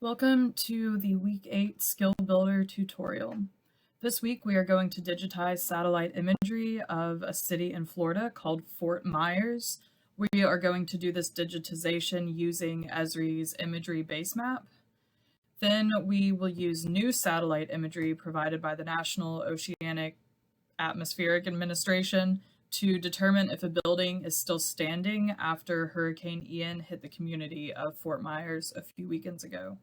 Welcome to the Week 8 Skill Builder tutorial. This week we are going to digitize satellite imagery of a city in Florida called Fort Myers. We are going to do this digitization using Esri's imagery base map. Then we will use new satellite imagery provided by the National Oceanic Atmospheric Administration to determine if a building is still standing after Hurricane Ian hit the community of Fort Myers a few weekends ago.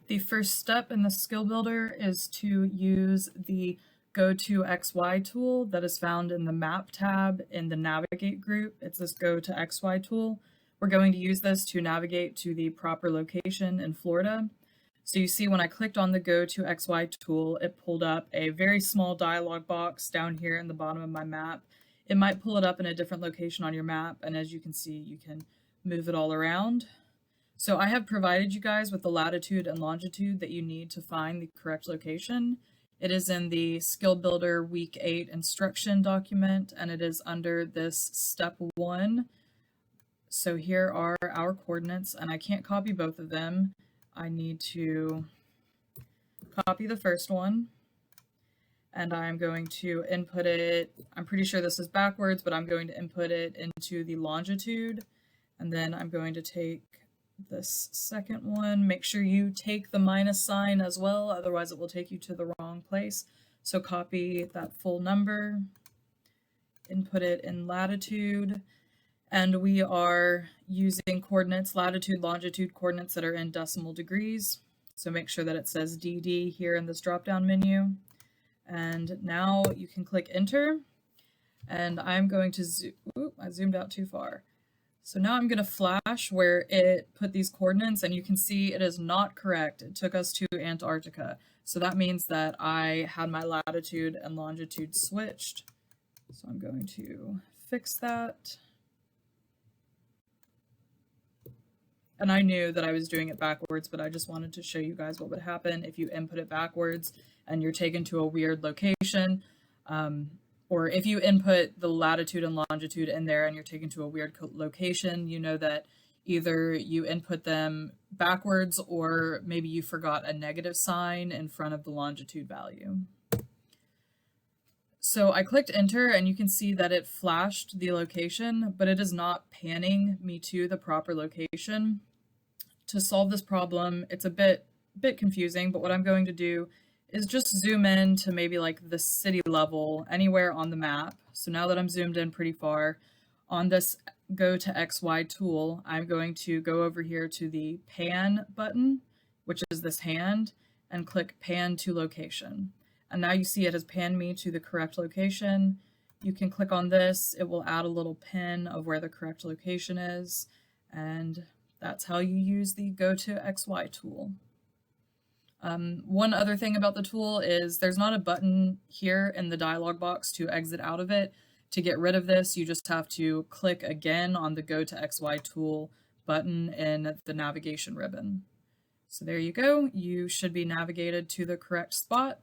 The first step in the skill builder is to use the Go to XY tool that is found in the Map tab in the Navigate group. It's this Go to XY tool. We're going to use this to navigate to the proper location in Florida. So you see when I clicked on the Go to XY tool, it pulled up a very small dialog box down here in the bottom of my map. It might pull it up in a different location on your map, and as you can see, you can move it all around. So I have provided you guys with the latitude and longitude that you need to find the correct location. It is in the Skill Builder Week 8 instruction document, and it is under this Step 1. So here are our coordinates, and I can't copy both of them. I need to copy the first one, and I'm going to input it. I'm pretty sure this is backwards, but I'm going to input it into the longitude, and then I'm going to take this second one. Make sure you take the minus sign as well, otherwise it will take you to the wrong place. So copy that full number, input it in latitude, and we are using coordinates, latitude, longitude coordinates that are in decimal degrees. So make sure that it says DD here in this drop-down menu. And now you can click enter, and I'm going to I zoomed out too far. So now I'm going to flash where it put these coordinates, and you can see it is not correct. It took us to Antarctica. So that means that I had my latitude and longitude switched. So I'm going to fix that. And I knew that I was doing it backwards, but I just wanted to show you guys what would happen if you input it backwards and you're taken to a weird location. Or if you input the latitude and longitude in there and you're taken to a weird location, you know that either you input them backwards or maybe you forgot a negative sign in front of the longitude value. So I clicked enter, and you can see that it flashed the location, but it is not panning me to the proper location. To solve this problem, it's a bit confusing, but what I'm going to do is just zoom in to maybe like the city level anywhere on the map. So now that I'm zoomed in pretty far, on this Go to XY tool, I'm going to go over here to the pan button, which is this hand, and click pan to location. And now you see it has panned me to the correct location. You can click on this, it will add a little pin of where the correct location is, and that's how you use the Go to XY tool. One other thing about the tool is there's not a button here in the dialog box to exit out of it. To get rid of this, you just have to click again on the Go to XY tool button in the navigation ribbon. So there you go. You should be navigated to the correct spot.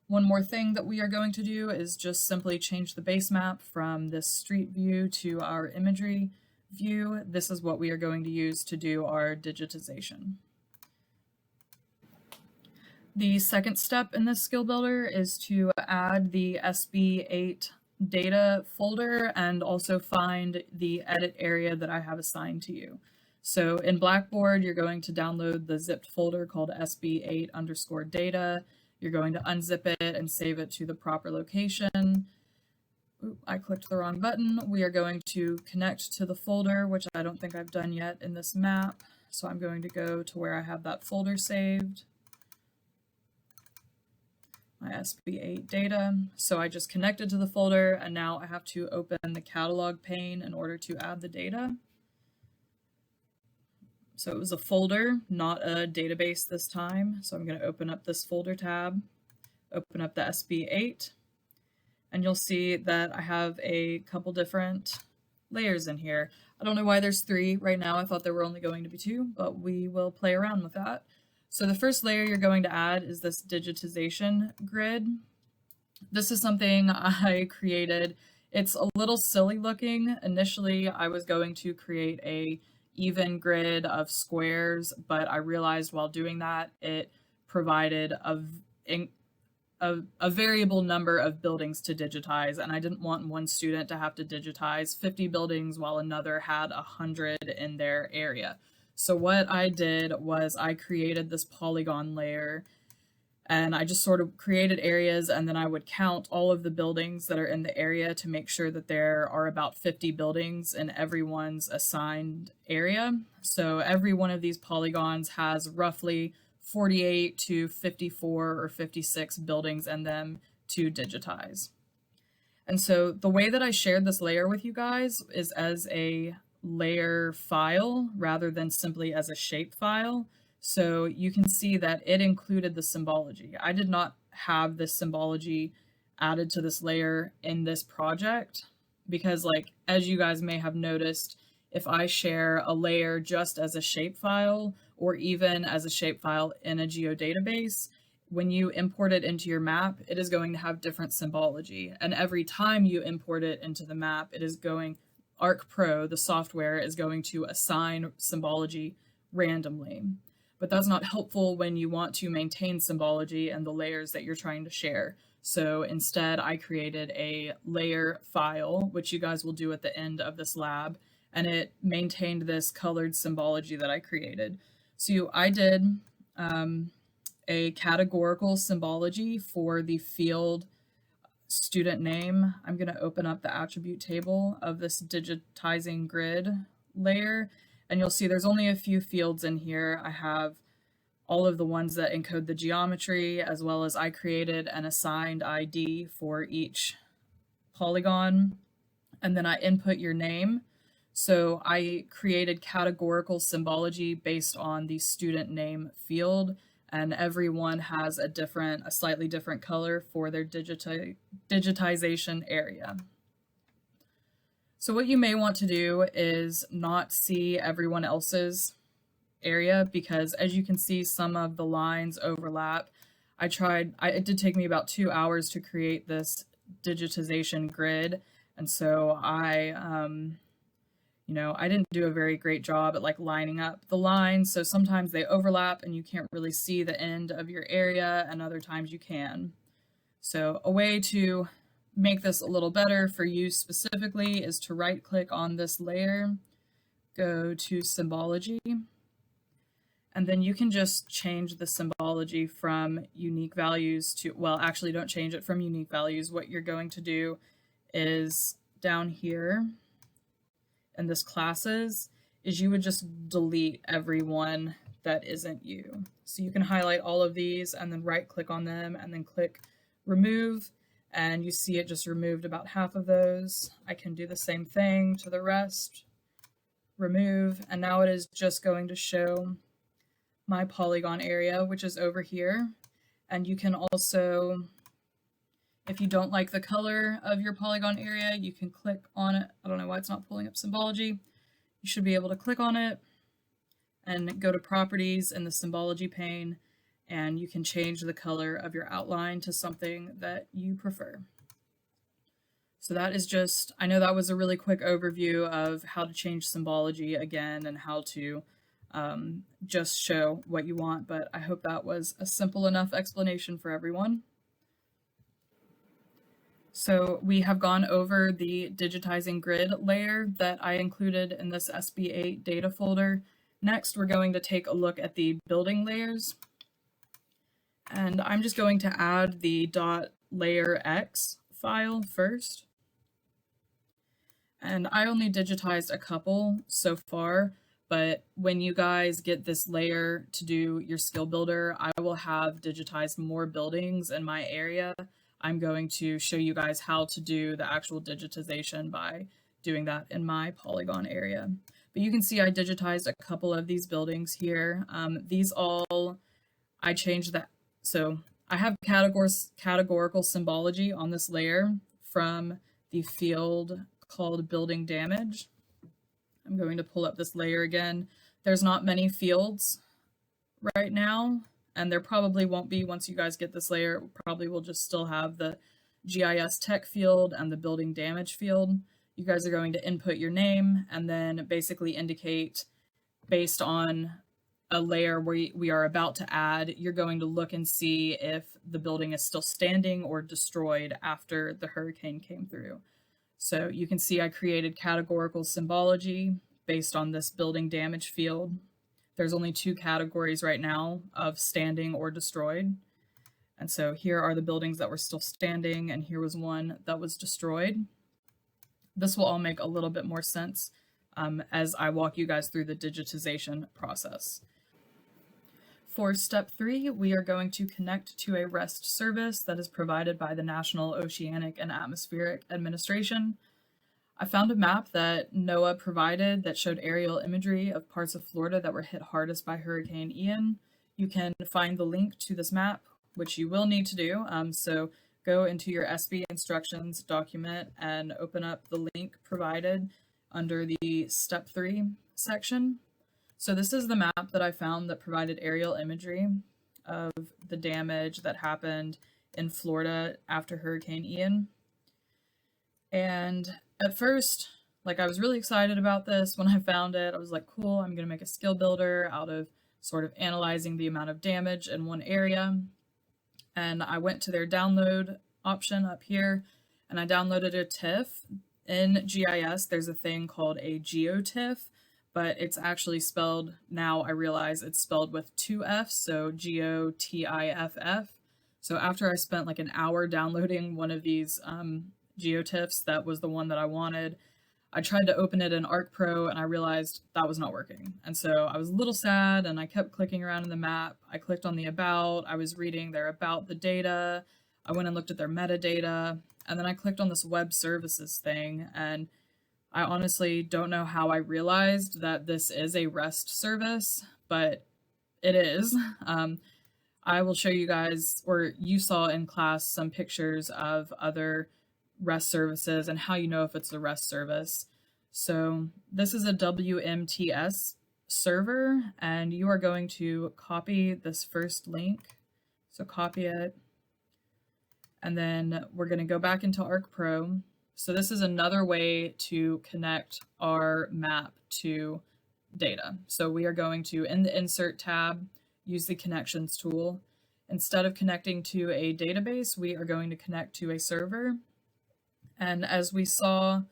One more thing that we are going to do is just simply change the base map from this street view to our imagery view. This is what we are going to use to do our digitization. The second step in this skill builder is to add the SB8 data folder and also find the edit area that I have assigned to you. So in Blackboard, you're going to download the zipped folder called SB8_data. You're going to unzip it and save it to the proper location. Ooh, I clicked the wrong button. We are going to connect to the folder, which I don't think I've done yet in this map. So I'm going to go to where I have that folder saved, my SB8 data. So I just connected to the folder, and now I have to open the catalog pane in order to add the data. So it was a folder, not a database this time. So I'm going to open up this folder tab, open up the SB8, and you'll see that I have a couple different layers in here. I don't know why there's 3 right now. I thought there were only going to be 2, but we will play around with that. So the first layer you're going to add is this digitization grid. This is something I created. It's a little silly looking. Initially, I was going to create a even grid of squares, but I realized while doing that, it provided a variable number of buildings to digitize, and I didn't want one student to have to digitize 50 buildings while another had 100 in their area. So what I did was I created this polygon layer, and I just sort of created areas, and then I would count all of the buildings that are in the area to make sure that there are about 50 buildings in everyone's assigned area. So every one of these polygons has roughly 48 to 54 or 56 buildings in them to digitize. And so the way that I shared this layer with you guys is as a layer file rather than simply as a shape file. So you can see that it included the symbology. I did not have this symbology added to this layer in this project because, like, as you guys may have noticed, if I share a layer just as a shapefile or even as a shapefile in a geodatabase, when you import it into your map, it is going to have different symbology. And every time you import it into the map, it is going, ArcPro, the software, is going to assign symbology randomly. But that's not helpful when you want to maintain symbology and the layers that you're trying to share. So instead, I created a layer file, which you guys will do at the end of this lab, and it maintained this colored symbology that I created. So I did a categorical symbology for the field student name. I'm going to open up the attribute table of this digitizing grid layer, and you'll see there's only a few fields in here. I have all of the ones that encode the geometry, as well as I created an assigned ID for each polygon, and then I input your name. So I created categorical symbology based on the student name field, and everyone has a slightly different color for their digitization area. So what you may want to do is not see everyone else's area, because as you can see, some of the lines overlap. It did take me about 2 hours to create this digitization grid, and so I didn't do a very great job at like lining up the lines, so sometimes they overlap and you can't really see the end of your area, and other times you can. So a way to make this a little better for you specifically is to right click on this layer, go to symbology, and then you can just change the symbology from unique values to, well, actually don't change it from unique values. What you're going to do is down here in this classes is you would just delete everyone that isn't you. So you can highlight all of these and then right click on them and then click remove, and you see it just removed about half of those. I can do the same thing to the rest, remove, and now it is just going to show my polygon area, which is over here. And you can also, if you don't like the color of your polygon area, you can click on it. I don't know why it's not pulling up symbology. You should be able to click on it and go to properties in the symbology pane, and you can change the color of your outline to something that you prefer. So that is just, I know that was a really quick overview of how to change symbology again and how to just show what you want, but I hope that was a simple enough explanation for everyone. So we have gone over the digitizing grid layer that I included in this SB8 data folder. Next, we're going to take a look at the building layers. And I'm just going to add the .layerx file first. And I only digitized a couple so far, but when you guys get this layer to do your skill builder, I will have digitized more buildings in my area. I'm going to show you guys how to do the actual digitization by doing that in my polygon area. But you can see I digitized a couple of these buildings here. These all, I changed that. So I have categorical symbology on this layer from the field called building damage. I'm going to pull up this layer again. There's not many fields right now, and there probably won't be once you guys get this layer. Probably will just still have the GIS tech field and the building damage field. You guys are going to input your name and then basically indicate based on a layer we are about to add, you're going to look and see if the building is still standing or destroyed after the hurricane came through. So you can see I created categorical symbology based on this building damage field. There's only 2 categories right now of standing or destroyed. And so here are the buildings that were still standing, and here was one that was destroyed. This will all make a little bit more sense as I walk you guys through the digitization process. For step 3, we are going to connect to a REST service that is provided by the National Oceanic and Atmospheric Administration. I found a map that NOAA provided that showed aerial imagery of parts of Florida that were hit hardest by Hurricane Ian. You can find the link to this map, which you will need to do. So go into your SB instructions document and open up the link provided under the step 3 section. So this is the map that I found that provided aerial imagery of the damage that happened in Florida after Hurricane Ian. And at first, I was really excited about this when I found it. I was like, cool, I'm going to make a skill builder out of sort of analyzing the amount of damage in one area. And I went to their download option up here, and I downloaded a TIFF. In GIS, there's a thing called a GeoTIFF, but it's actually spelled, now I realize it's spelled with 2 F's, so GOTIFF. So after I spent like an hour downloading one of these GeoTIFFs, that was the one that I wanted, I tried to open it in ArcPro and I realized that was not working. And so I was a little sad and I kept clicking around in the map. I clicked on the about, I was reading their about the data, I went and looked at their metadata, and then I clicked on this web services thing, and I honestly don't know how I realized that this is a REST service, but it is. I will show you guys, or you saw in class, some pictures of other REST services and how you know if it's a REST service. So this is a WMTS server, and you are going to copy this first link. So copy it, and then we're going to go back into ArcPro. So this is another way to connect our map to data. So we are going to, in the Insert tab, use the Connections tool. Instead of connecting to a database, we are going to connect to a server. And as we saw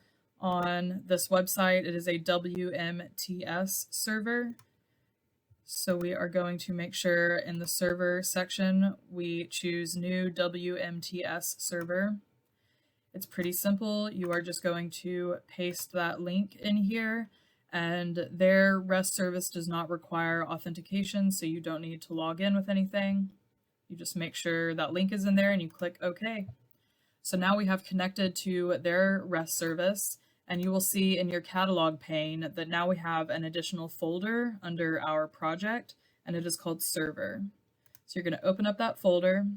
on this website, it is a WMTS server. So we are going to make sure in the server section, we choose new WMTS server. It's pretty simple. You are just going to paste that link in here, and their REST service does not require authentication, so you don't need to log in with anything. You just make sure that link is in there and you click OK. So now we have connected to their REST service, and you will see in your catalog pane that now we have an additional folder under our project, and it is called server. So you're going to open up that folder,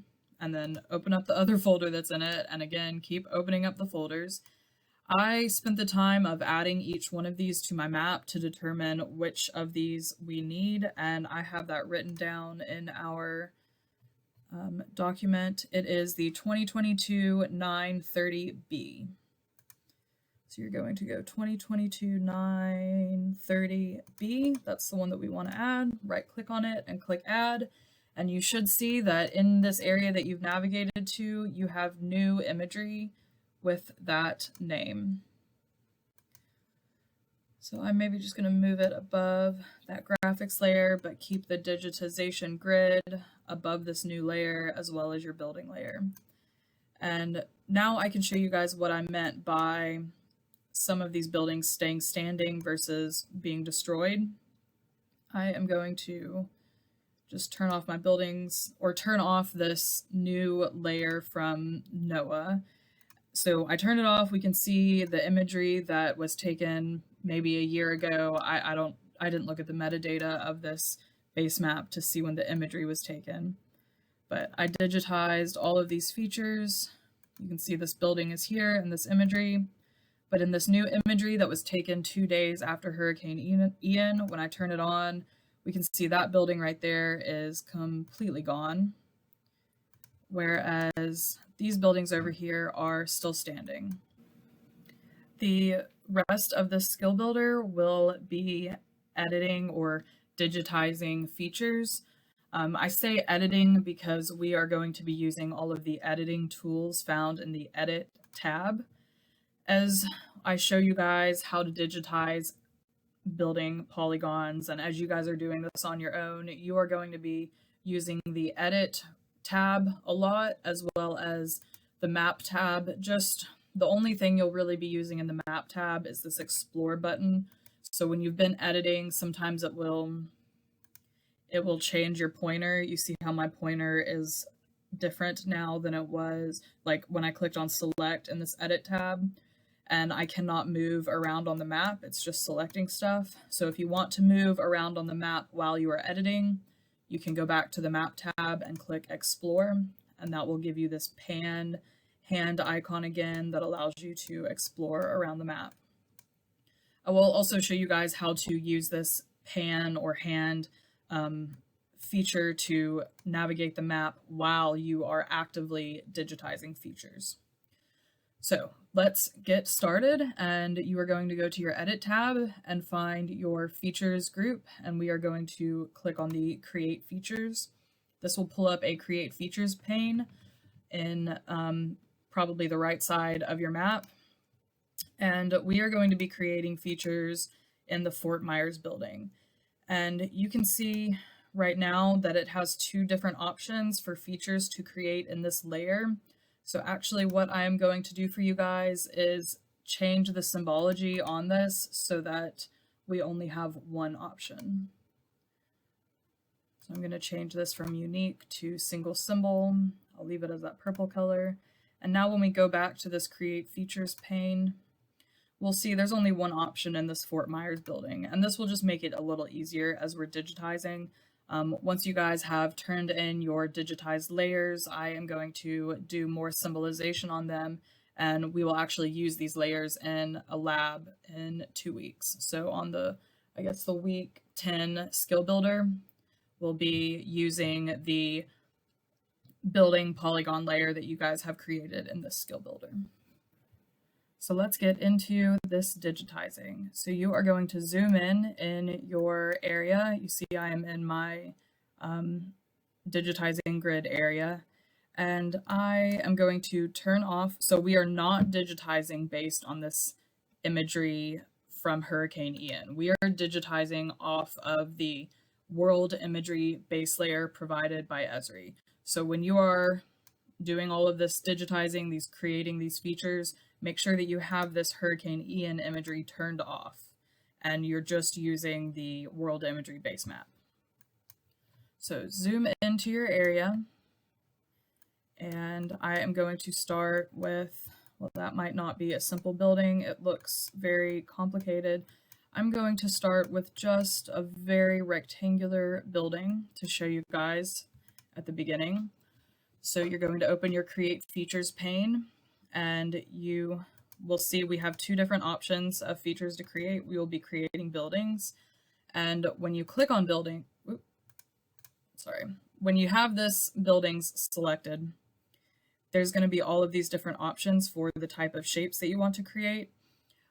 and then open up the other folder that's in it, and again, keep opening up the folders. I spent the time of adding each one of these to my map to determine which of these we need, and I have that written down in our document. It is the 2022-930B. So you're going to go 2022-930B. That's the one that we want to add. Right click on it and click add. And you should see that in this area that you've navigated to, you have new imagery with that name. So I'm maybe just going to move it above that graphics layer, but keep the digitization grid above this new layer as well as your building layer. And now I can show you guys what I meant by some of these buildings staying standing versus being destroyed. I am going to just turn off my buildings, or turn off this new layer from NOAA. So I turned it off. We can see the imagery that was taken maybe a year ago. I didn't look at the metadata of this base map to see when the imagery was taken, but I digitized all of these features. You can see this building is here in this imagery, but in this new imagery that was taken 2 days after Hurricane Ian, when I turn it on, we can see that building right there is completely gone, whereas these buildings over here are still standing. The rest of the skill builder will be editing or digitizing features. I say editing because we are going to be using all of the editing tools found in the Edit tab. As I show you guys how to digitize building polygons, and as you guys are doing this on your own, you are going to be using the Edit tab a lot, as well as the Map tab. Just the only thing you'll really be using in the Map tab is this Explore button. So when you've been editing, sometimes it will change your pointer. You see how my pointer is different now than it was like when I clicked on Select in this Edit tab, and I cannot move around on the map. It's just selecting stuff. So if you want to move around on the map while you are editing, you can go back to the Map tab and click Explore, and that will give you this pan hand icon again that allows you to explore around the map. I will also show you guys how to use this pan or hand feature to navigate the map while you are actively digitizing features. So let's get started, and you are going to go to your Edit tab and find your Features group, and we are going to click on the Create Features. This will pull up a Create Features pane in probably the right side of your map, and we are going to be creating features in the Fort Myers building. And you can see right now that it has two different options for features to create in this layer. So actually what I am going to do for you guys is change the symbology on this so that we only have one option. So I'm going to change this from unique to single symbol. I'll leave it as that purple color. And now when we go back to this Create Features pane, we'll see there's only one option in this Fort Myers building, and this will just make it a little easier as we're digitizing. Once you guys have turned in your digitized layers, I am going to do more symbolization on them, and we will actually use these layers in a lab in 2 weeks. So on the week 10 skill builder, we'll be using the building polygon layer that you guys have created in this skill builder. So let's get into this digitizing. So you are going to zoom in your area. You see I am in my digitizing grid area, and I am going to turn off. So we are not digitizing based on this imagery from Hurricane Ian. We are digitizing off of the world imagery base layer provided by Esri. So when you are doing all of this digitizing, creating these features, make sure that you have this Hurricane Ian imagery turned off and you're just using the world imagery base map. So zoom into your area, and I am going to start with, well, that might not be a simple building. It looks very complicated. I'm going to start with just a very rectangular building to show you guys at the beginning. So you're going to open your Create Features pane, and you will see we have two different options of features to create. We will be creating buildings, and when you click on building, when you have this buildings selected, there's going to be all of these different options for the type of shapes that you want to create.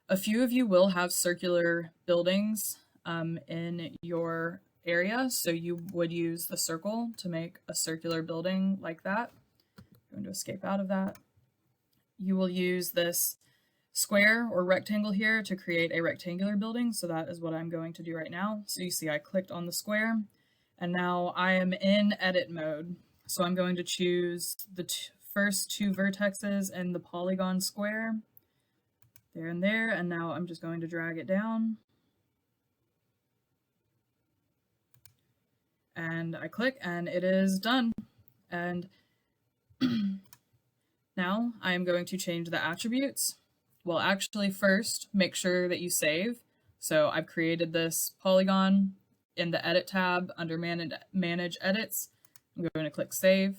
A few of you will have circular buildings in your area, so you would use the circle to make a circular building like that. I'm going to escape out of that. You will use this square or rectangle here to create a rectangular building, so that is what I'm going to do right now. So you see I clicked on the square, and now I am in edit mode. So I'm going to choose the first two vertexes in the polygon square, there and there, and now I'm just going to drag it down. And I click, and it is done. And now I am going to change the attributes. Well, actually first, make sure that you save. So I've created this polygon in the Edit tab under Manage Edits. I'm going to click Save.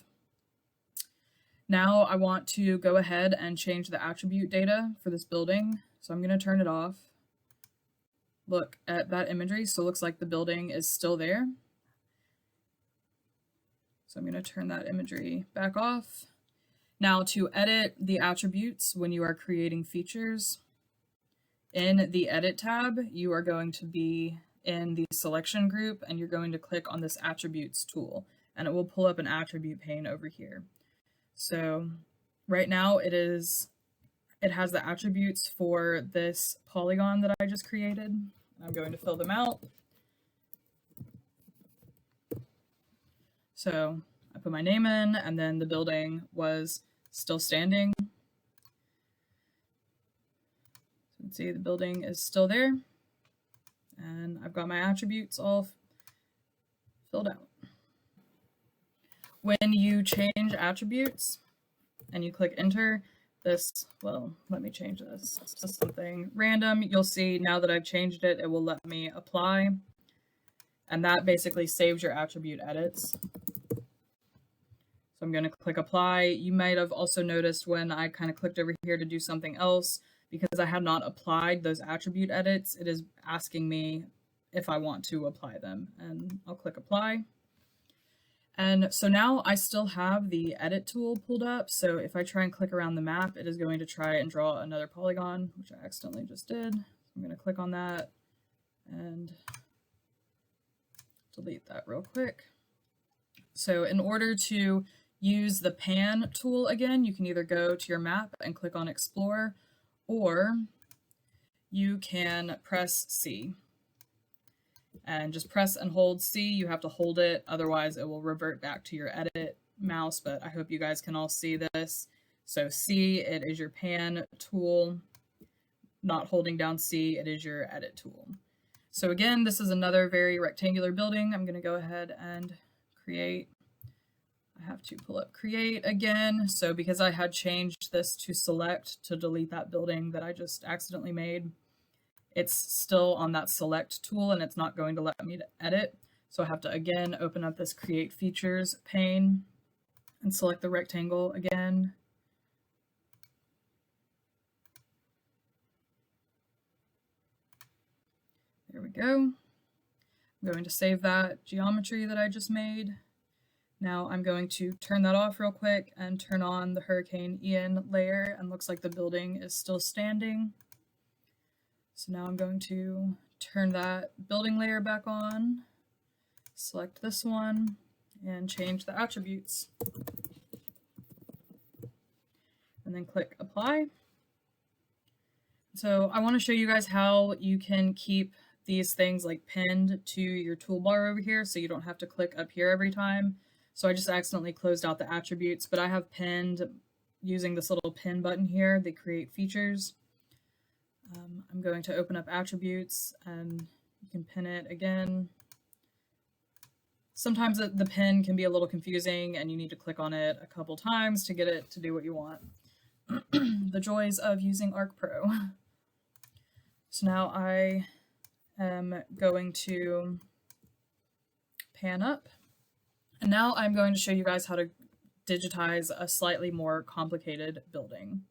Now I want to go ahead and change the attribute data for this building. So I'm going to turn it off. Look at that imagery. So it looks like the building is still there. So I'm going to turn that imagery back off. Now to edit the attributes when you are creating features, in the Edit tab, you are going to be in the selection group, and you're going to click on this attributes tool, and it will pull up an attribute pane over here. So right now it has the attributes for this polygon that I just created. I'm going to fill them out. So I put my name in, and then the building was still standing. So you can see the building is still there, and I've got my attributes all filled out. When you change attributes and you click enter, let me change this to something random. You'll see now that I've changed it, it will let me apply, and that basically saves your attribute edits. So I'm going to click apply. You might have also noticed when I kind of clicked over here to do something else, because I had not applied those attribute edits, it is asking me if I want to apply them, and I'll click apply. And so now I still have the edit tool pulled up. So if I try and click around the map, it is going to try and draw another polygon, which I accidentally just did. I'm going to click on that and delete that real quick. So in order to use the pan tool again, you can either go to your map and click on explore, or you can press C. And just press and hold C. You have to hold it, otherwise it will revert back to your edit mouse, but I hope you guys can all see this. So C, it is your pan tool. Not holding down C, it is your edit tool. So again, this is another very rectangular building. I'm going to go ahead and create. I have to pull up create again. So because I had changed this to select to delete that building that I just accidentally made, it's still on that select tool and it's not going to let me edit. So I have to again open up this create features pane and select the rectangle again. There we go. I'm going to save that geometry that I just made. Now I'm going to turn that off real quick and turn on the Hurricane Ian layer, and looks like the building is still standing. So now I'm going to turn that building layer back on, select this one, and change the attributes. And then click apply. So I want to show you guys how you can keep these things like pinned to your toolbar over here so you don't have to click up here every time. So I just accidentally closed out the attributes, but I have pinned using this little pin button here, the create features. I'm going to open up attributes and you can pin it again. Sometimes the pin can be a little confusing and you need to click on it a couple times to get it to do what you want. The joys of using Arc Pro. So now I am going to pan up. And now I'm going to show you guys how to digitize a slightly more complicated building.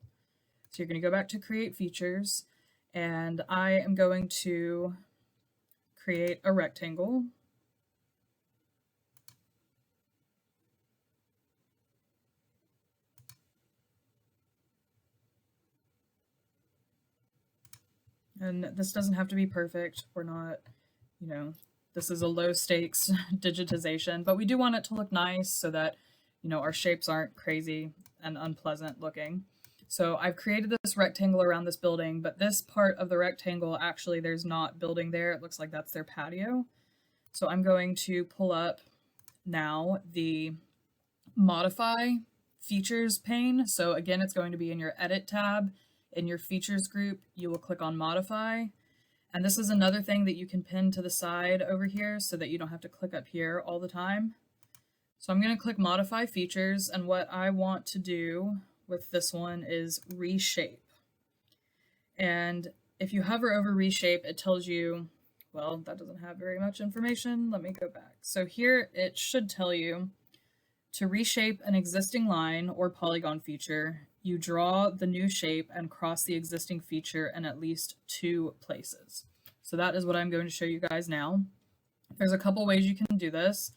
So you're going to go back to create features, and I am going to create a rectangle. And this doesn't have to be perfect. We're not, this is a low stakes digitization, but we do want it to look nice so that, our shapes aren't crazy and unpleasant looking. So I've created this rectangle around this building, but this part of the rectangle, actually there's not building there. It looks like that's their patio. So I'm going to pull up now the modify features pane. So again, it's going to be in your edit tab. In your features group, you will click on modify. And this is another thing that you can pin to the side over here so that you don't have to click up here all the time. So I'm going to click modify features, and what I want to do with this one is reshape. And if you hover over reshape, it tells you, well, that doesn't have very much information. Let me go back. So here it should tell you to reshape an existing line or polygon feature, you draw the new shape and cross the existing feature in at least 2 places. So that is what I'm going to show you guys now. There's a couple ways you can do this.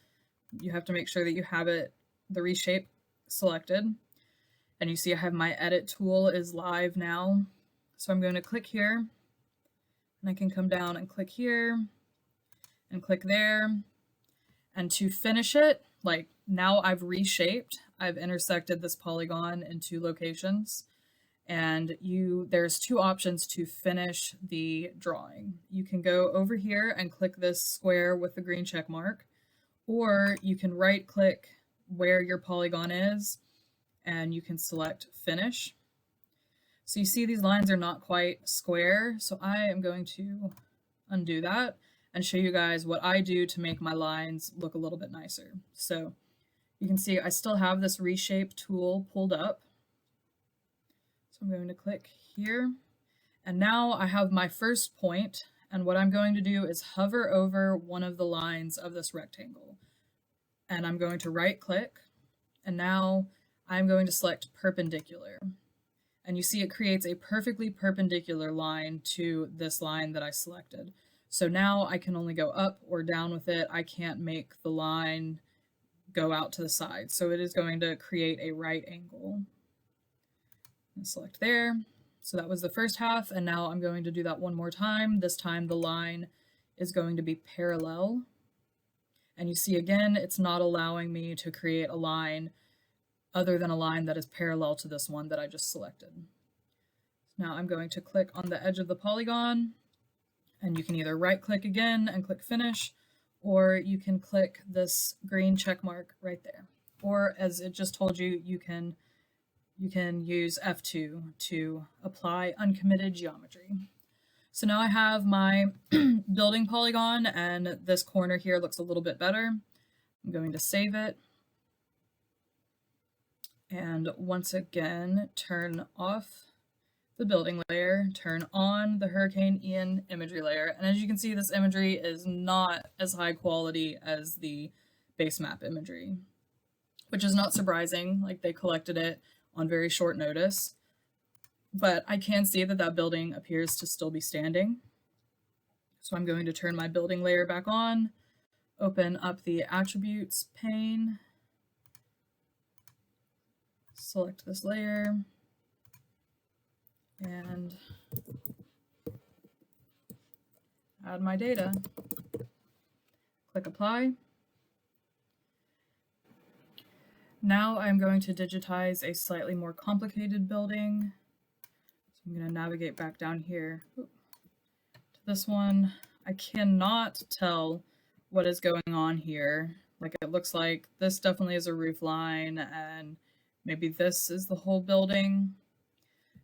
You have to make sure that you have the reshape selected. And you see I have my edit tool is live now. So I'm going to click here, and I can come down and click here, and click there. And to finish it, like now I've reshaped, I've intersected this polygon in 2 locations, and there's 2 options to finish the drawing. You can go over here and click this square with the green check mark, or you can right click where your polygon is and you can select finish. So you see these lines are not quite square, so I am going to undo that and show you guys what I do to make my lines look a little bit nicer. So you can see I still have this reshape tool pulled up. So I'm going to click here, and now I have my first point, and what I'm going to do is hover over one of the lines of this rectangle. And I'm going to right click, and now I'm going to select perpendicular. And you see it creates a perfectly perpendicular line to this line that I selected. So now I can only go up or down with it. I can't make the line go out to the side. So it is going to create a right angle. And select there. So that was the first half, and now I'm going to do that one more time. This time the line is going to be parallel. And you see again, it's not allowing me to create a line other than a line that is parallel to this one that I just selected. Now I'm going to click on the edge of the polygon, and you can either right click again and click finish, or you can click this green check mark right there. Or as it just told you, you can use F2 to apply uncommitted geometry. So now I have my building polygon, and this corner here looks a little bit better. I'm going to save it. And once again, turn off the building layer, turn on the Hurricane Ian imagery layer. And as you can see, this imagery is not as high quality as the base map imagery, which is not surprising. Like, they collected it on very short notice, but I can see that that building appears to still be standing. So I'm going to turn my building layer back on, open up the attributes pane, select this layer, and add my data. Click apply. Now I'm going to digitize a slightly more complicated building. So I'm going to navigate back down here to this one. I cannot tell what is going on here. Like, it looks like this definitely is a roof line, and maybe this is the whole building.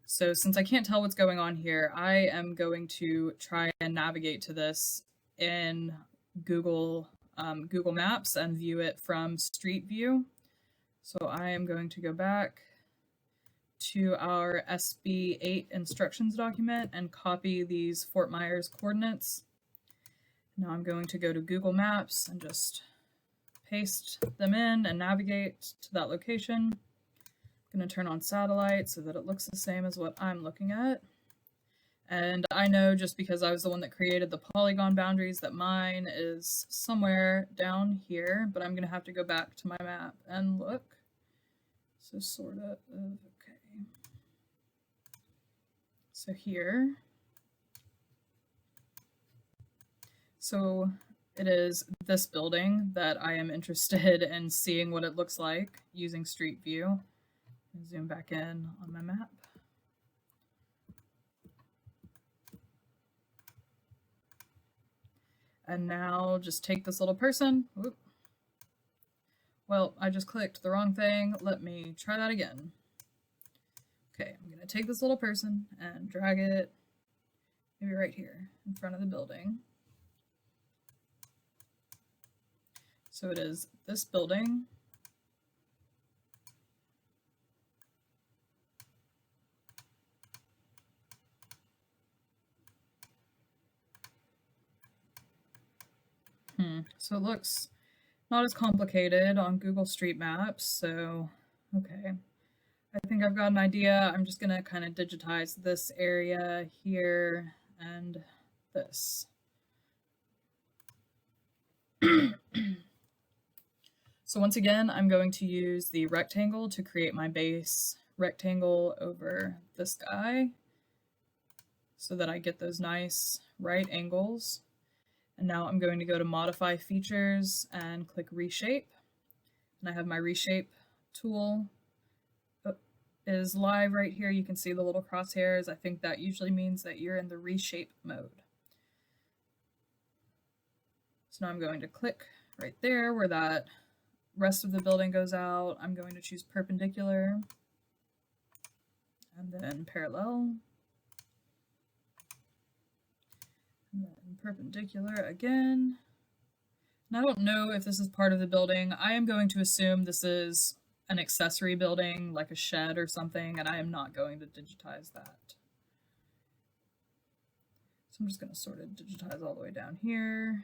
So since I can't tell what's going on here, I am going to try and navigate to this in Google Maps and view it from Streetview. So I am going to go back to our SB8 instructions document and copy these Fort Myers coordinates. Now I'm going to go to Google Maps and just paste them in and navigate to that location. I'm going to turn on satellite so that it looks the same as what I'm looking at. And I know, just because I was the one that created the polygon boundaries, that mine is somewhere down here, but I'm going to have to go back to my map and look. So sort of, okay. So here. So it is this building that I am interested in seeing what it looks like using Street View. Zoom back in on my map. And now just take this little person. Whoop. Well, I just clicked the wrong thing. Let me try that again. Okay, I'm gonna take this little person and drag it maybe right here in front of the building. So it is this building. So it looks not as complicated on Google Street Maps, so okay. I think I've got an idea. I'm just gonna kind of digitize this area here and this. So once again, I'm going to use the rectangle to create my base rectangle over this guy so that I get those nice right angles. And now I'm going to go to Modify Features and click Reshape. And I have my Reshape tool is live right here. You can see the little crosshairs. I think that usually means that you're in the Reshape mode. So now I'm going to click right there where that rest of the building goes out. I'm going to choose perpendicular and then parallel. And then perpendicular again. And I don't know if this is part of the building. I am going to assume this is an accessory building, like a shed or something, and I am not going to digitize that. So I'm just going to sort of digitize all the way down here.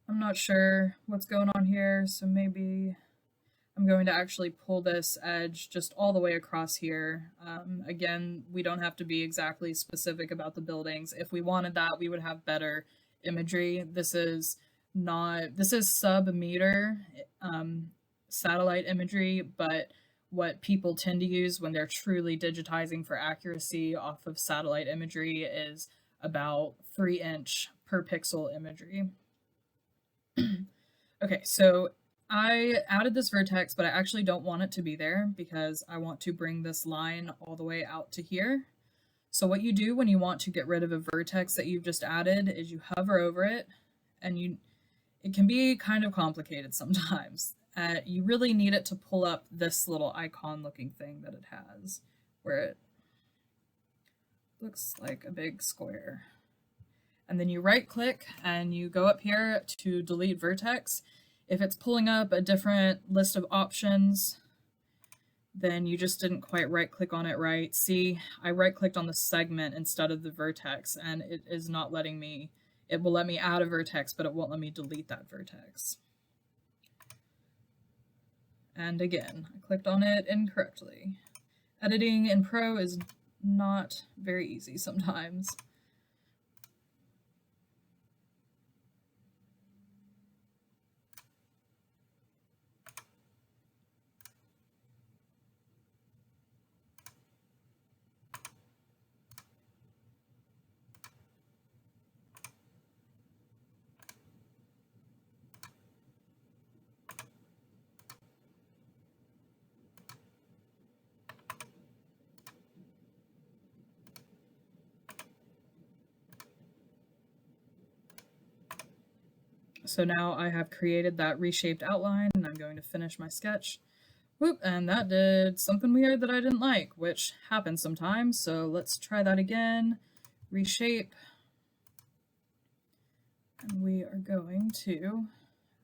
I'm not sure what's going on here, so maybe I'm going to actually pull this edge just all the way across here. Again, we don't have to be exactly specific about the buildings. If we wanted that, we would have better imagery. This is sub-meter satellite imagery, but what people tend to use when they're truly digitizing for accuracy off of satellite imagery is about 3" per pixel imagery. Okay, so I added this vertex, but I actually don't want it to be there because I want to bring this line all the way out to here. So what you do when you want to get rid of a vertex that you've just added is you hover over it, and it can be kind of complicated sometimes. You really need it to pull up this little icon looking thing that it has, where it looks like a big square. And then you right click and you go up here to delete vertex. If it's pulling up a different list of options, then you just didn't quite right click on it right. See, I right clicked on the segment instead of the vertex, and it is not letting me, it will let me add a vertex, but it won't let me delete that vertex. And again, I clicked on it incorrectly. Editing in Pro is not very easy sometimes. So now I have created that reshaped outline, and I'm going to finish my sketch. Whoop, and that did something weird that I didn't like, which happens sometimes. So let's try that again. Reshape. And we are going to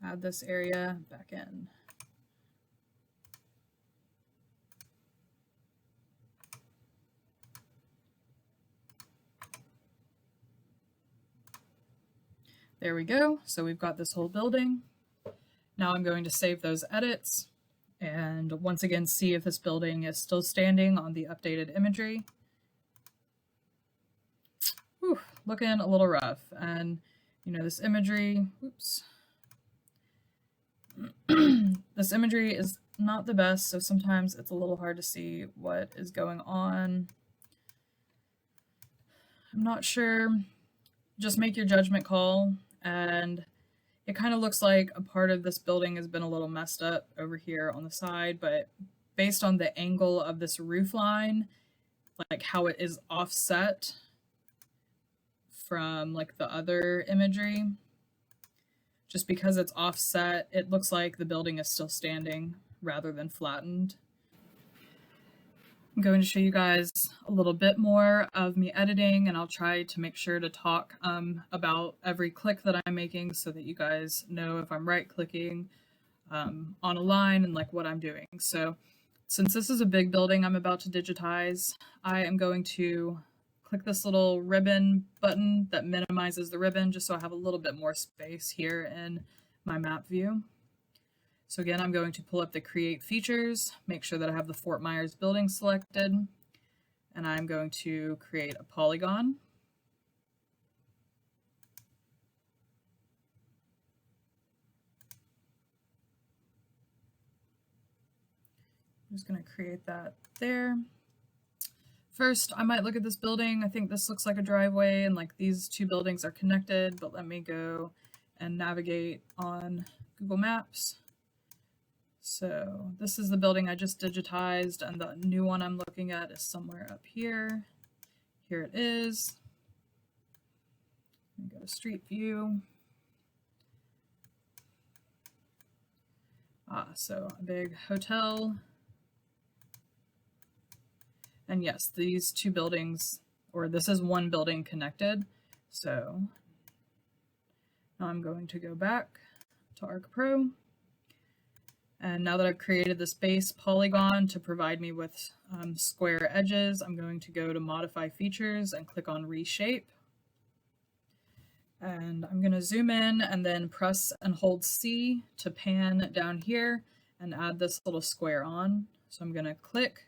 add this area back in. There we go. So we've got this whole building. Now I'm going to save those edits and once again see if this building is still standing on the updated imagery. Whew, looking a little rough. And you know, this imagery, oops. This imagery is not the best, so sometimes it's a little hard to see what is going on. I'm not sure. Just make your judgment call. And it kind of looks like a part of this building has been a little messed up over here on the side, but based on the angle of this roof line, like how it is offset from like the other imagery, just because it's offset, it looks like the building is still standing rather than flattened. I'm going to show you guys a little bit more of me editing, and I'll try to make sure to talk about every click that I'm making so that you guys know if I'm right clicking on a line and like what I'm doing. So since this is a big building I'm about to digitize, I am going to click this little ribbon button that minimizes the ribbon just so I have a little bit more space here in my map view. So again, I'm going to pull up the Create Features, make sure that I have the Fort Myers building selected, and I'm going to create a polygon. I'm just going to create that there. First, I might look at this building. I think this looks like a driveway and like these two buildings are connected, but let me go and navigate on Google Maps. So this is the building I just digitized, and the new one I'm looking at is somewhere up here. Here it is. Let me go to Streetview. So a big hotel. And yes, these two buildings, or this is one building connected. So now I'm going to go back to Arc Pro. And now that I've created this base polygon to provide me with square edges, I'm going to go to Modify Features and click on Reshape. And I'm going to zoom in and then press and hold C to pan down here and add this little square on. So I'm going to click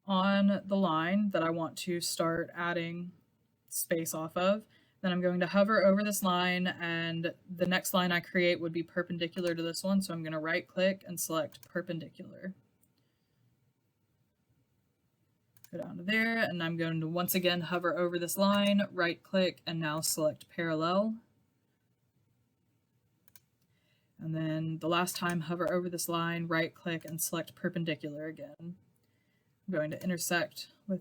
on the line that I want to start adding space off of. Then I'm going to hover over this line, and the next line I create would be perpendicular to this one. So I'm going to right click and select perpendicular. Go down to there, and I'm going to once again hover over this line, right click, and now select parallel. And then the last time, hover over this line, right click, and select perpendicular again. I'm going to intersect with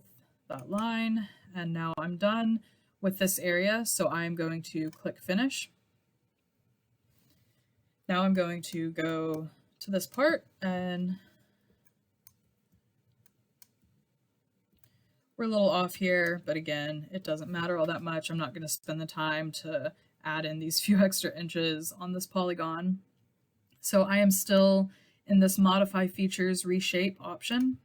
that line, and now I'm done with this area, so I'm going to click Finish. Now I'm going to go to this part, and we're a little off here, but again, it doesn't matter all that much. I'm not going to spend the time to add in these few extra inches on this polygon. So I am still in this Modify Features Reshape option.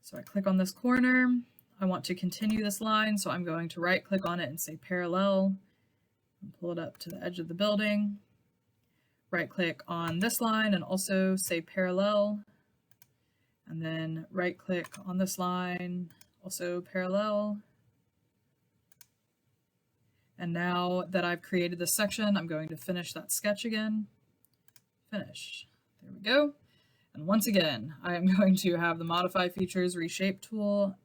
So I click on this corner. I want to continue this line, so I'm going to right click on it and say parallel, and pull it up to the edge of the building. Right click on this line and also say parallel, and then right click on this line, also parallel. And now that I've created this section, I'm going to finish that sketch again. Finish. There we go. And once again, I am going to have the Modify Features Reshape tool.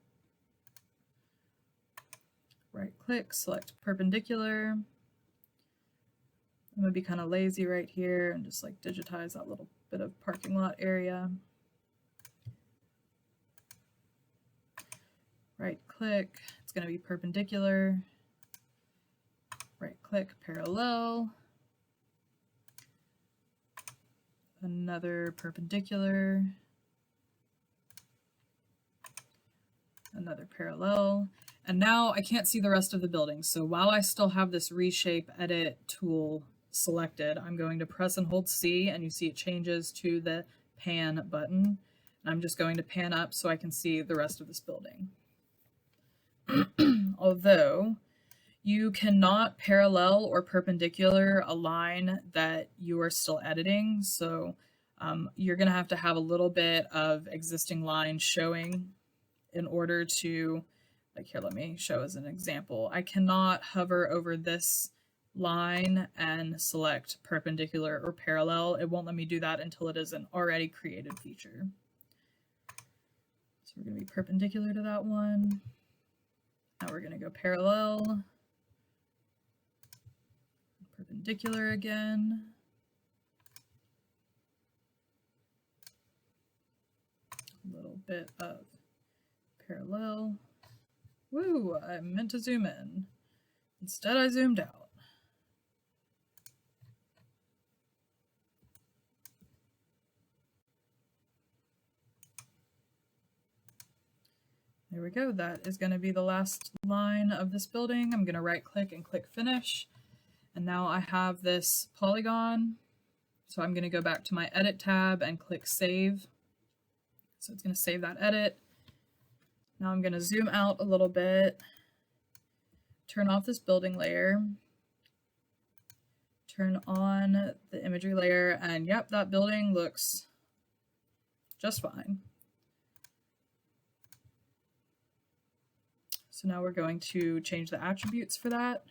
Right click, select perpendicular. I'm going to be kind of lazy right here and just like digitize that little bit of parking lot area. Right click, it's going to be perpendicular. Right click, parallel. Another perpendicular. Another parallel. And now I can't see the rest of the building. So while I still have this Reshape Edit tool selected, I'm going to press and hold C, and you see it changes to the Pan button. And I'm just going to pan up so I can see the rest of this building. Although you cannot parallel or perpendicular a line that you are still editing, so you're going to have a little bit of existing line showing in order to, like here, let me show as an example. I cannot hover over this line and select perpendicular or parallel. It won't let me do that until it is an already created feature. So we're going to be perpendicular to that one. Now we're going to go parallel, perpendicular again. A little bit of parallel. Woo, I meant to zoom in. Instead, I zoomed out. There we go. That is going to be the last line of this building. I'm going to right click and click Finish. And now I have this polygon. So I'm going to go back to my Edit tab and click Save. So it's going to save that edit. Now I'm going to zoom out a little bit, turn off this building layer, turn on the imagery layer, and yep, that building looks just fine. So now we're going to change the attributes for that.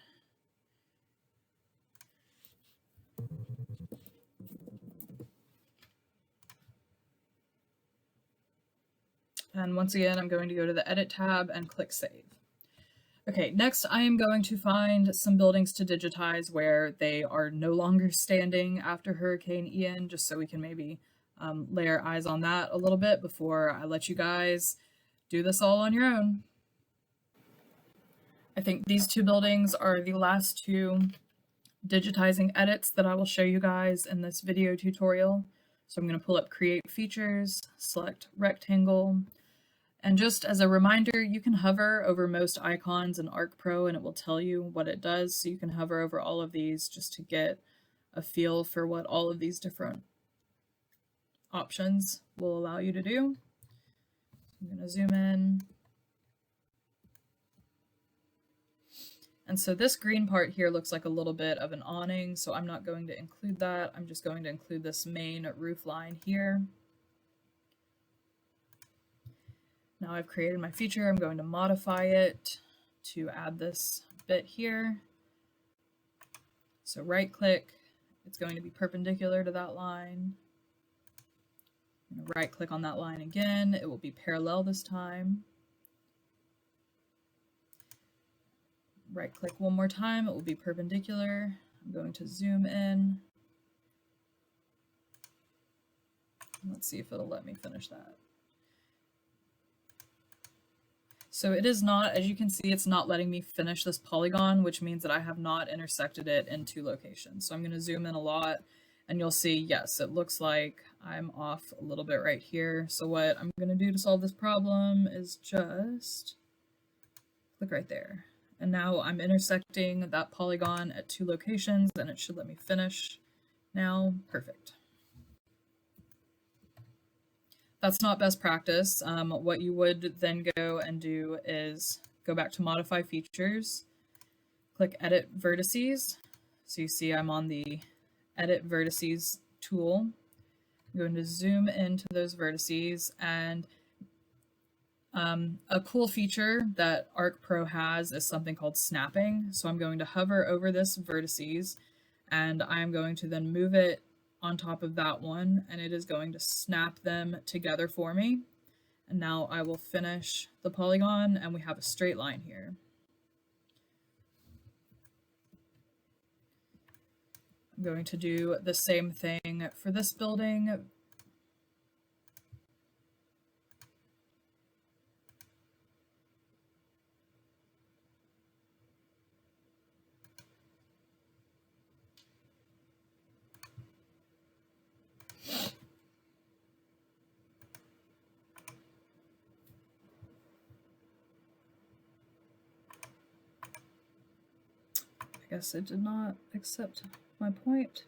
And once again, I'm going to go to the Edit tab and click Save. Okay, next I am going to find some buildings to digitize where they are no longer standing after Hurricane Ian, just so we can maybe lay our eyes on that a little bit before I let you guys do this all on your own. I think these two buildings are the last two digitizing edits that I will show you guys in this video tutorial. So I'm going to pull up Create Features, select Rectangle, and just as a reminder, you can hover over most icons in Arc Pro and it will tell you what it does. So you can hover over all of these just to get a feel for what all of these different options will allow you to do. I'm going to zoom in. And so this green part here looks like a little bit of an awning, so I'm not going to include that. I'm just going to include this main roof line here. Now I've created my feature, I'm going to modify it to add this bit here. So right click, it's going to be perpendicular to that line. I'm going to right click on that line again, it will be parallel this time. Right click one more time, it will be perpendicular. I'm going to zoom in. Let's see if it'll let me finish that. So it is not, as you can see, it's not letting me finish this polygon, which means that I have not intersected it in two locations. So I'm going to zoom in a lot and you'll see, yes, it looks like I'm off a little bit right here. So what I'm going to do to solve this problem is just click right there. And now I'm intersecting that polygon at two locations and it should let me finish now. Perfect. That's not best practice. What you would then go and do is go back to Modify Features, click Edit Vertices. So you see I'm on the Edit Vertices tool. I'm going to zoom into those vertices, and a cool feature that Arc Pro has is something called snapping. So I'm going to hover over this vertices and I'm going to then move it on top of that one and it is going to snap them together for me. And now I will finish the polygon and we have a straight line here. I'm going to do the same thing for this building. I guess it did not accept my point.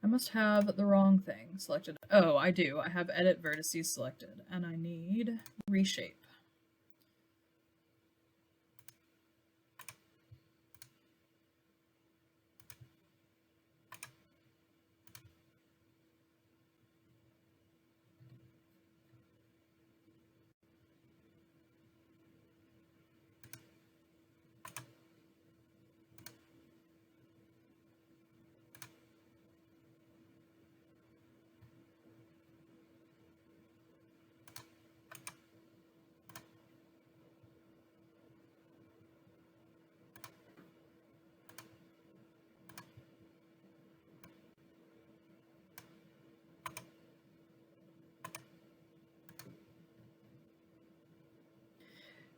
I must have the wrong thing selected. Oh, I do. I have Edit Vertices selected, and I need Reshape.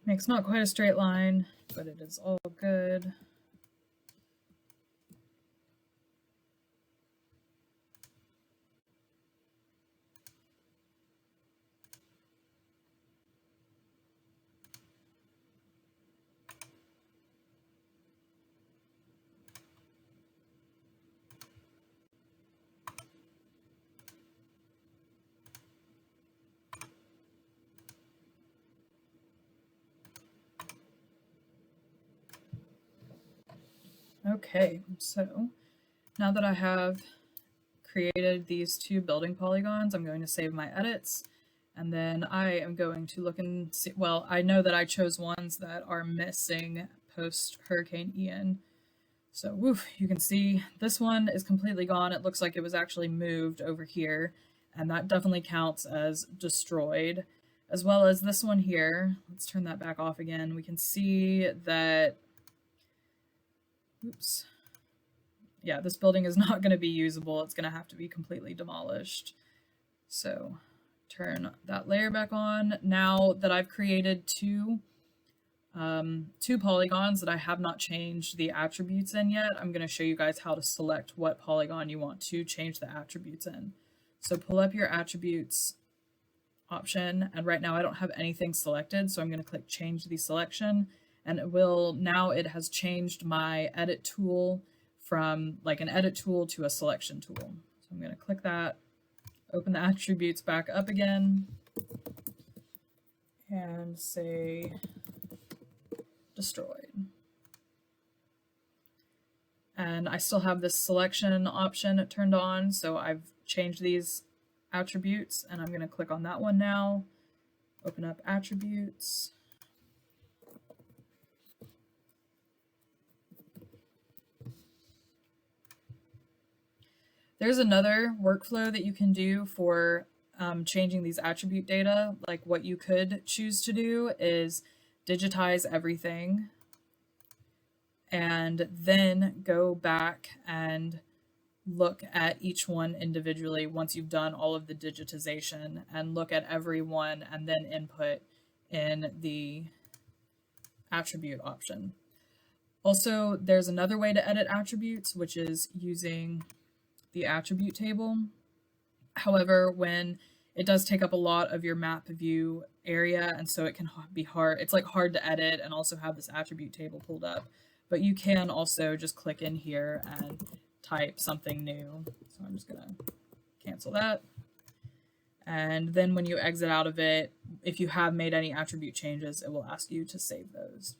Makes not quite a straight line, but it is all good. Okay, so now that I have created these two building polygons, I'm going to save my edits, and then I am going to look and see, well, I know that I chose ones that are missing post Hurricane Ian. So woof, you can see this one is completely gone. It looks like it was actually moved over here, and that definitely counts as destroyed. as well as this one here. Let's turn that back off again. We can see that, oops, yeah, this building is not going to be usable. It's going to have to be completely demolished. So turn that layer back on. Now that I've created two polygons that I have not changed the attributes in yet, I'm going to show you guys how to select what polygon you want to change the attributes in. So pull up your attributes option, and right now I don't have anything selected, so I'm going to click change the selection, and now it has changed my edit tool from like an edit tool to a selection tool. So I'm going to click that, open the attributes back up again, and say destroyed. And I still have this selection option turned on, so I've changed these attributes, and I'm going to click on that one now, open up attributes. There's another workflow that you can do for changing these attribute data. Like what you could choose to do is digitize everything and then go back and look at each one individually once you've done all of the digitization, and look at every one and then input in the attribute option. Also, there's another way to edit attributes, which is using the attribute table. However, when it does take up a lot of your map view area, and so it can be hard, it's like hard to edit and also have this attribute table pulled up. But you can also just click in here and type something new. So I'm just gonna cancel that. And then when you exit out of it, if you have made any attribute changes, it will ask you to save those.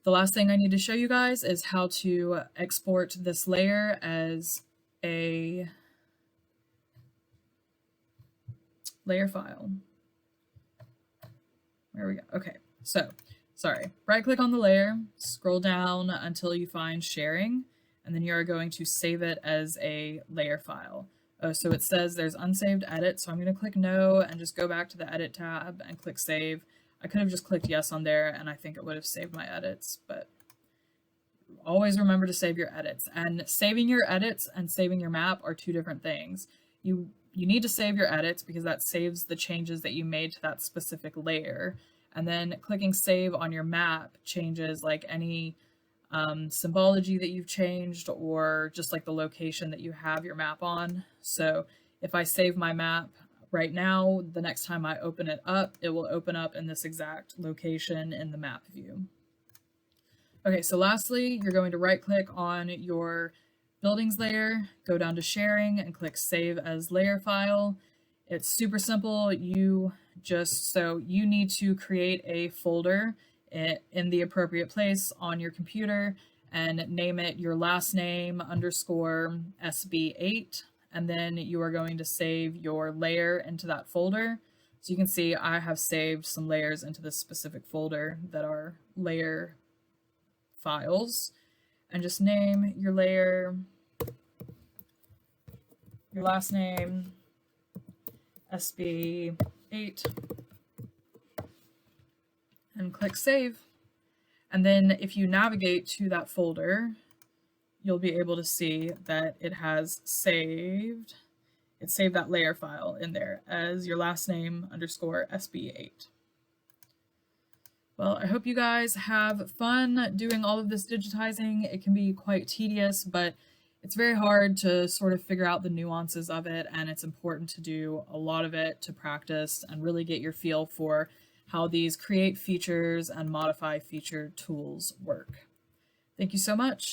The last thing I need to show you guys is how to export this layer as a layer file. There we go. Okay, so sorry, right click on the layer, scroll down until you find sharing, and then you're going to save it as a layer file. So it says there's unsaved edit, so I'm going to click no and just go back to the edit tab and click save. I could have just clicked yes on there and I think it would have saved my edits, but always remember to save your edits. And saving your edits and saving your map are two different things. You need to save your edits because that saves the changes that you made to that specific layer. And then clicking save on your map changes like any symbology that you've changed, or just like the location that you have your map on. So if I save my map right now, the next time I open it up, it will open up in this exact location in the map view. Okay, so lastly, you're going to right click on your buildings layer, go down to sharing and click save as layer file. It's super simple. You need to create a folder in the appropriate place on your computer and name it your last name _ SB8, and then you are going to save your layer into that folder. So you can see I have saved some layers into this specific folder that are layer files, and just name your layer, your last name, SB8, and click save. And then if you navigate to that folder, you'll be able to see that it has saved, it saved that layer file in there as your last name _ SB8. Well, I hope you guys have fun doing all of this digitizing. It can be quite tedious, but it's very hard to sort of figure out the nuances of it, and it's important to do a lot of it to practice and really get your feel for how these create features and modify feature tools work. Thank you so much.